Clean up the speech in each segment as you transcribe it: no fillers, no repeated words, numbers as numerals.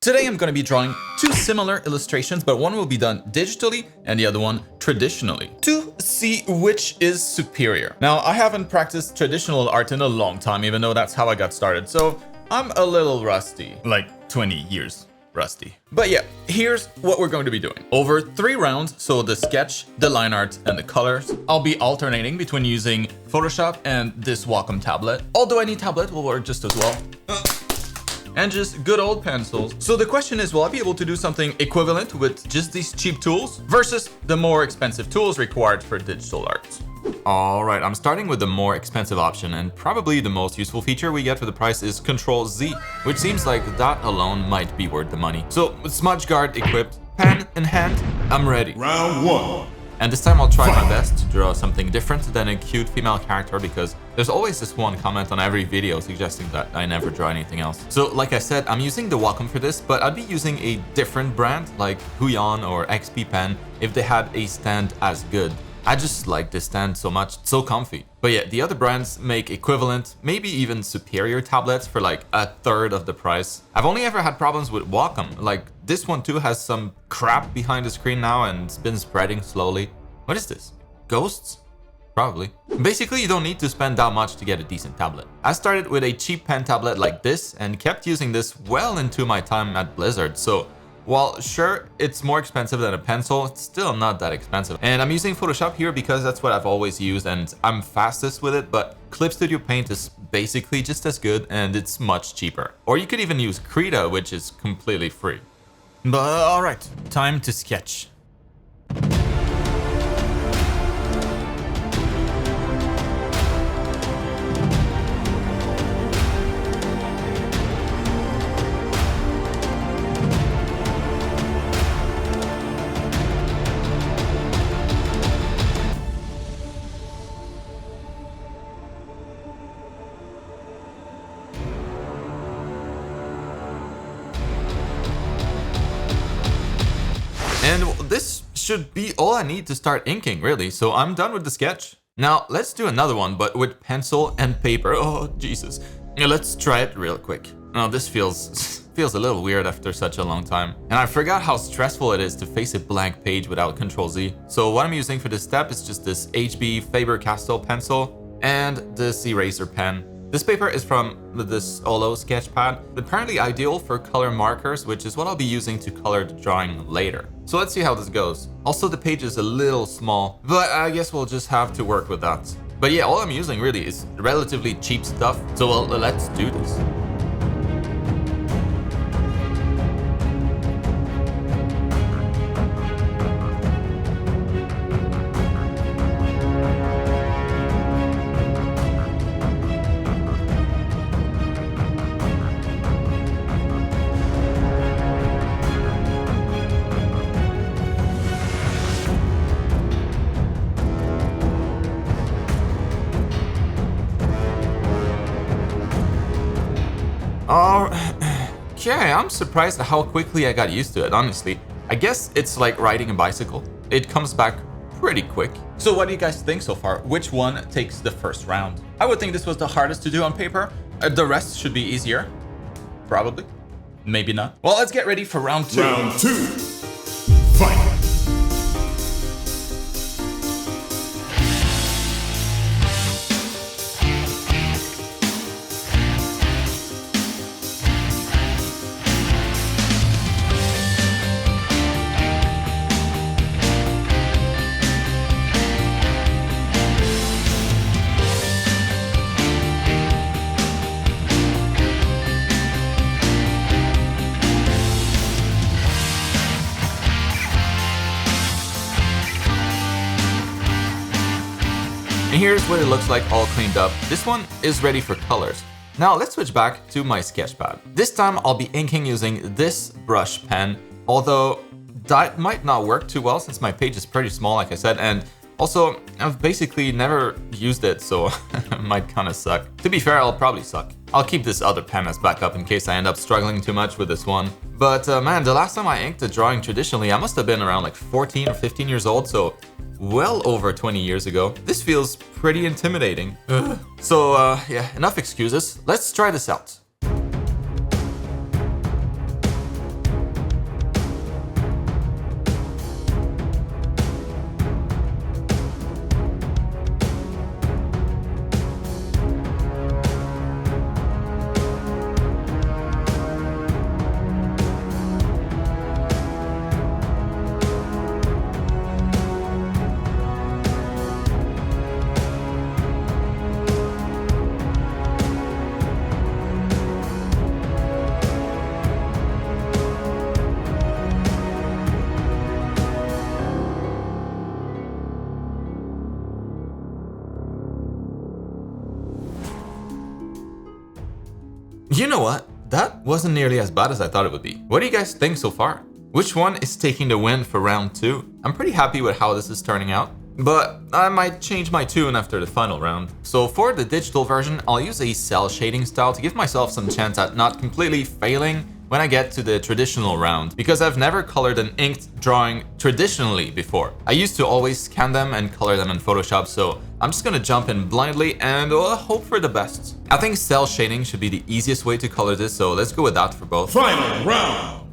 Today I'm going to be drawing two similar illustrations, but one will be done digitally and the other one traditionally, to see which is superior. Now, I haven't practiced traditional art in a long time, even though that's how I got started, so I'm a little rusty, like 20 years rusty. But yeah, here's what we're going to be doing. Over 3 rounds, so the sketch, the line art, and the colors, I'll be alternating between using Photoshop and this Wacom tablet, although any tablet will work just as well. And just good old pencils. So the question is, will I be able to do something equivalent with just these cheap tools versus the more expensive tools required for digital art? Alright, I'm starting with the more expensive option, and probably the most useful feature we get for the price is Ctrl-Z, which seems like that alone might be worth the money. So with smudge guard equipped, pen in hand, I'm ready. Round 1. And this time I'll try my best to draw something different than a cute female character, because there's always this one comment on every video suggesting that I never draw anything else. So like I said, I'm using the Wacom for this, but I'd be using a different brand like Huion or XP Pen if they had a stand as good. I just like this stand so much, it's so comfy. But yeah, the other brands make equivalent, maybe even superior tablets for like 1/3 of the price. I've only ever had problems with Wacom, like this one too has some crap behind the screen now and it's been spreading slowly. What is this? Ghosts? Probably. Basically, you don't need to spend that much to get a decent tablet. I started with a cheap pen tablet like this and kept using this well into my time at Blizzard, so while sure, it's more expensive than a pencil, it's still not that expensive. And I'm using Photoshop here because that's what I've always used and I'm fastest with it, but Clip Studio Paint is basically just as good and it's much cheaper. Or you could even use Krita, which is completely free. But alright, time to sketch. And this should be all I need to start inking, really, so I'm done with the sketch. Now, let's do another one, but with pencil and paper. Oh, Jesus. Yeah, let's try it real quick. Oh, this feels a little weird after such a long time. And I forgot how stressful it is to face a blank page without Ctrl-Z. So what I'm using for this step is just this HB Faber-Castell pencil and this eraser pen. This paper is from this Olo sketch pad, apparently ideal for color markers, which is what I'll be using to color the drawing later. So let's see how this goes. Also, the page is a little small, but I guess we'll just have to work with that. But yeah, all I'm using really is relatively cheap stuff, so well, let's do this. Okay, I'm surprised at how quickly I got used to it, honestly. I guess it's like riding a bicycle. It comes back pretty quick. So what do you guys think so far? Which one takes the first round? I would think this was the hardest to do on paper. The rest should be easier. Probably. Maybe not. Well, let's get ready for round 2. Round 2. Fight. And here's what it looks like all cleaned up. This one is ready for colors. Now let's switch back to my sketch pad. This time I'll be inking using this brush pen, although that might not work too well since my page is pretty small, like I said, and also I've basically never used it, so it might kind of suck. To be fair, I'll probably suck. I'll keep this other pen as backup in case I end up struggling too much with this one. But man, the last time I inked a drawing traditionally, I must have been around like 14 or 15 years old, so well over 20 years ago. This feels pretty intimidating. So yeah, enough excuses. Let's try this out. You know what? That wasn't nearly as bad as I thought it would be. What do you guys think so far? Which one is taking the win for round 2? I'm pretty happy with how this is turning out, but I might change my tune after the final round. So for the digital version, I'll use a cell shading style to give myself some chance at not completely failing when I get to the traditional round, because I've never colored an inked drawing traditionally before. I used to always scan them and color them in Photoshop, so I'm just gonna jump in blindly and hope for the best. I think cell shading should be the easiest way to color this, so let's go with that for both. Final round.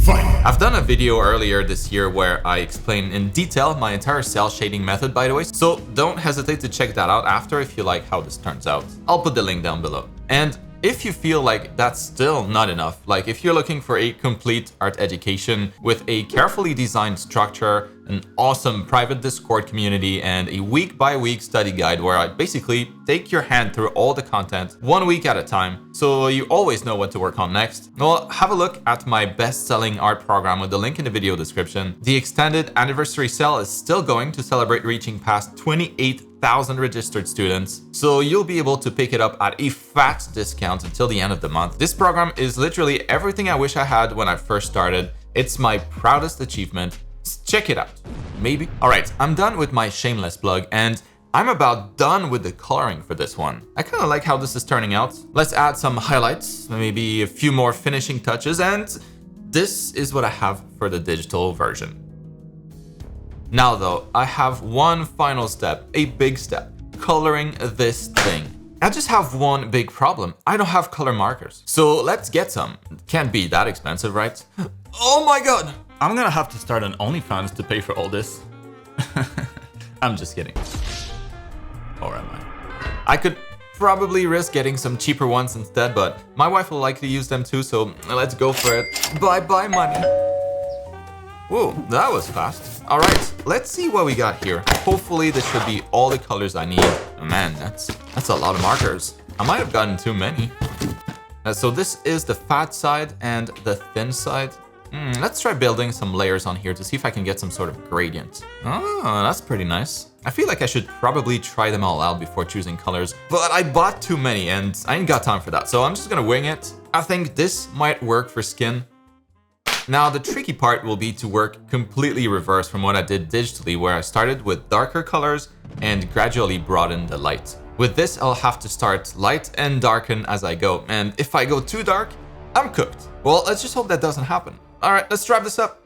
Fight! I've done a video earlier this year where I explain in detail my entire cell shading method, by the way, so don't hesitate to check that out after if you like how this turns out. I'll put the link down below. And if you feel like that's still not enough, like if you're looking for a complete art education with a carefully designed structure, an awesome private Discord community, and a week-by-week study guide where I basically take your hand through all the content 1 week at a time, so you always know what to work on next, well, have a look at my best-selling art program with the link in the video description. The extended anniversary sale is still going to celebrate reaching past 28,000 registered students, so you'll be able to pick it up at a fat discount until the end of the month. This program is literally everything I wish I had when I first started. It's my proudest achievement. Check it out. Maybe. Alright, I'm done with my shameless plug, and I'm about done with the coloring for this one. I kind of like how this is turning out. Let's add some highlights, maybe a few more finishing touches, and this is what I have for the digital version. Now though, I have one final step, a big step, coloring this thing. I just have one big problem. I don't have color markers. So let's get some. Can't be that expensive, right? Oh my god! I'm gonna have to start an OnlyFans to pay for all this. I'm just kidding. Or am I? I could probably risk getting some cheaper ones instead, but my wife will likely use them too, so let's go for it. Bye-bye money. Whoa, that was fast. All right, let's see what we got here. Hopefully this should be all the colors I need. Man, that's a lot of markers. I might have gotten too many. So this is the fat side and the thin side. Let's try building some layers on here to see if I can get some sort of gradient. Oh, that's pretty nice. I feel like I should probably try them all out before choosing colors, but I bought too many and I ain't got time for that, so I'm just gonna wing it. I think this might work for skin. Now, the tricky part will be to work completely reverse from what I did digitally, where I started with darker colors and gradually broadened the light. With this, I'll have to start light and darken as I go, and if I go too dark, I'm cooked. Well, let's just hope that doesn't happen. All right, let's wrap this up.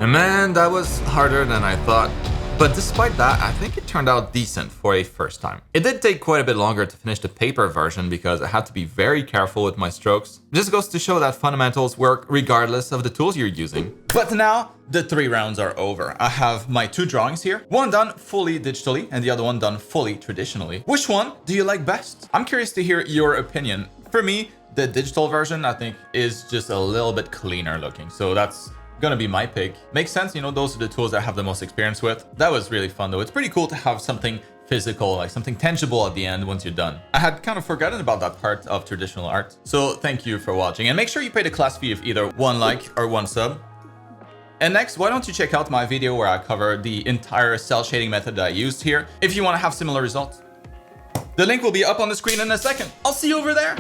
And man, that was harder than I thought. But despite that, I think it turned out decent for a first time. It did take quite a bit longer to finish the paper version because I had to be very careful with my strokes. It just goes to show that fundamentals work regardless of the tools you're using. But now, the 3 rounds are over. I have my 2 drawings here, one done fully digitally and the other one done fully traditionally. Which one do you like best? I'm curious to hear your opinion. For me, the digital version, I think, is just a little bit cleaner looking. So that's gonna be my pick. Makes sense, you know, those are the tools I have the most experience with. That was really fun though. It's pretty cool to have something physical, like something tangible at the end once you're done. I had kind of forgotten about that part of traditional art. So thank you for watching, and make sure you pay the class fee of either 1 like or 1 sub. And next, why don't you check out my video where I cover the entire cell shading method that I used here if you want to have similar results. The link will be up on the screen in a second. I'll see you over there.